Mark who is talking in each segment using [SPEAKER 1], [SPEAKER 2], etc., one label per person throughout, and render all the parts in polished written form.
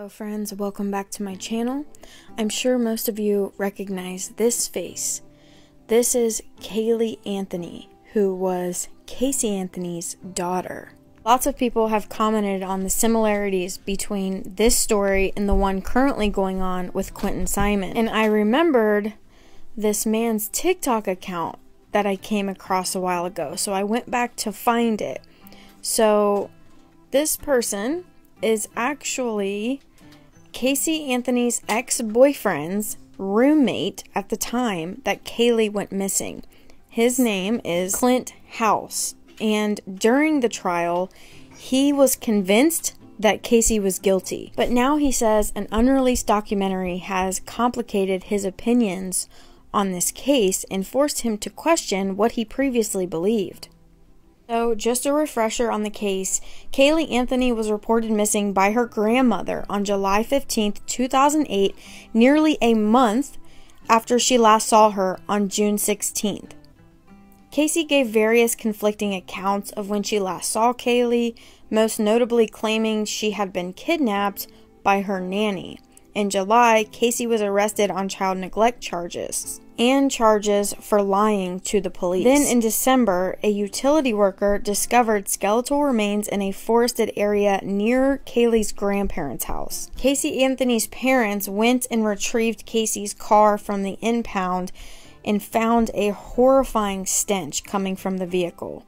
[SPEAKER 1] Hello friends, welcome back to my channel. I'm sure most of you recognize this face. This is Caseyanthony, who was Caseyanthony's daughter. Lots of people have commented on the similarities between this story and the one currently going on with Quentin Simon. And I remembered this man's TikTok account that I came across a while ago, so I went back to find it. So this person is actually Caseyanthony's ex-boyfriend's roommate at the time that Kaylee went missing. His name is Clint House, and during the trial, he was convinced that Casey was guilty. But now he says an unreleased documentary has complicated his opinions on this case and forced him to question what he previously believed. So, just a refresher on the case, Caseyanthony was reported missing by her grandmother on July 15, 2008, nearly a month after she last saw her on June 16th. Casey gave various conflicting accounts of when she last saw Kaylee, most notably claiming she had been kidnapped by her nanny. In July, Casey was arrested on child neglect charges and charges for lying to the police. Then in December, a utility worker discovered skeletal remains in a forested area near Kaylee's grandparents' house. Caseyanthony's parents went and retrieved Casey's car from the impound and found a horrifying stench coming from the vehicle.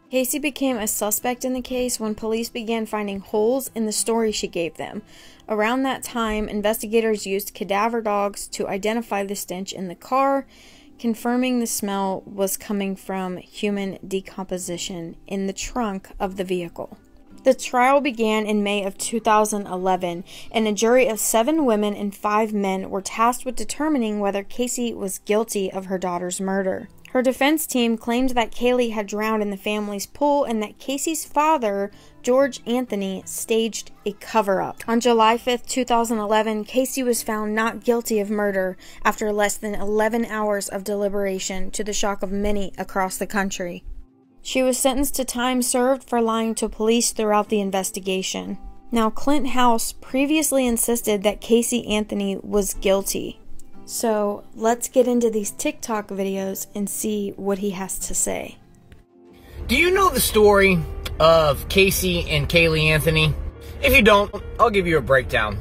[SPEAKER 1] Casey became a suspect in the case when police began finding holes in the story she gave them. Around that time, investigators used cadaver dogs to identify the stench in the car, confirming the smell was coming from human decomposition in the trunk of the vehicle. The trial began in May of 2011, and a jury of 7 women and 5 men were tasked with determining whether Casey was guilty of her daughter's murder. Her defense team claimed that Kaylee had drowned in the family's pool and that Casey's father, George Anthony, staged a cover-up. On July 5, 2011, Casey was found not guilty of murder after less than 11 hours of deliberation, to the shock of many across the country. She was sentenced to time served for lying to police throughout the investigation. Now, Clint House previously insisted that Caseyanthony was guilty. So let's get into these TikTok videos and see what he has to say.
[SPEAKER 2] Do you know the story of Casey and Caseyanthony? If you don't, I'll give you a breakdown.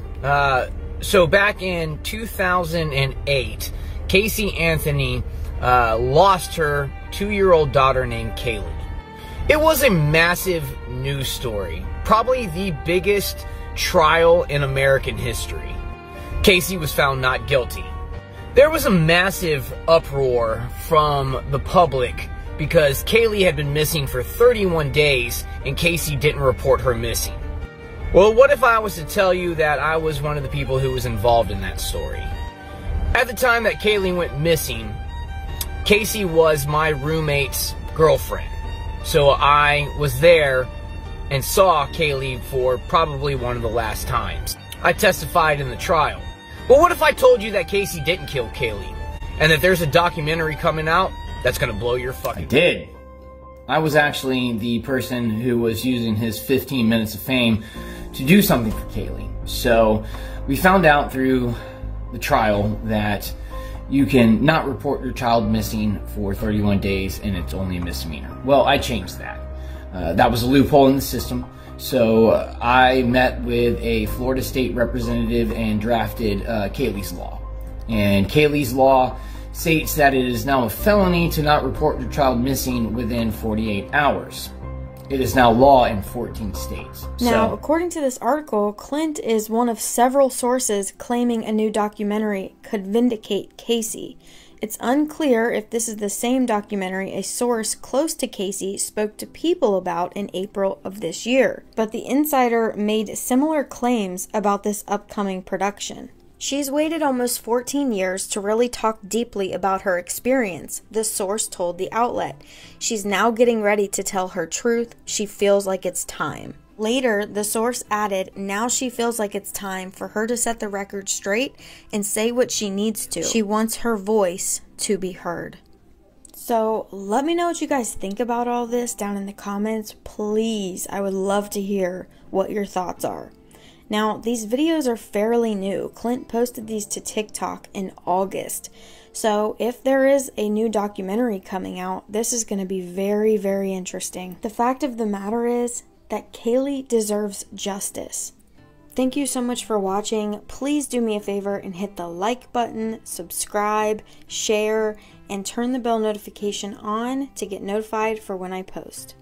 [SPEAKER 2] So back in 2008, Caseyanthony lost her 2-year-old daughter named Kaylee. It was a massive news story, probably the biggest trial in American history. Casey was found not guilty. There was a massive uproar from the public because Kaylee had been missing for 31 days and Casey didn't report her missing. Well, what if I was to tell you that I was one of the people who was involved in that story? At the time that Kaylee went missing, Casey was my roommate's girlfriend. So I was there and saw Kaylee for probably one of the last times. I testified in the trial. But what if I told you that Casey didn't kill Kaylee, and that there's a documentary coming out that's gonna blow your fucking...
[SPEAKER 3] I did. I was actually the person who was using his 15 minutes of fame to do something for Kaylee. So we found out through the trial that you can not report your child missing for 31 days and it's only a misdemeanor. Well, I changed that. That was a loophole in the system. So I met with a Florida state representative and drafted Kaylee's law. And Kaylee's law states that it is now a felony to not report your child missing within 48 hours. It is now law in 14 states.
[SPEAKER 1] Now, according to this article, Clint is one of several sources claiming a new documentary could vindicate Casey. It's unclear if this is the same documentary a source close to Casey spoke to people about in April of this year, but the insider made similar claims about this upcoming production. She's waited almost 14 years to really talk deeply about her experience, the source told the outlet. She's now getting ready to tell her truth. She feels like it's time. Later, the source added, now she feels like it's time for her to set the record straight and say what she needs to. She wants her voice to be heard. So, let me know what you guys think about all this down in the comments. Please, I would love to hear what your thoughts are. Now, these videos are fairly new. Clint posted these to TikTok in August. So if there is a new documentary coming out, this is going to be very, very interesting. The fact of the matter is that Kaylee deserves justice. Thank you so much for watching. Please do me a favor and hit the like button, subscribe, share, and turn the bell notification on to get notified for when I post.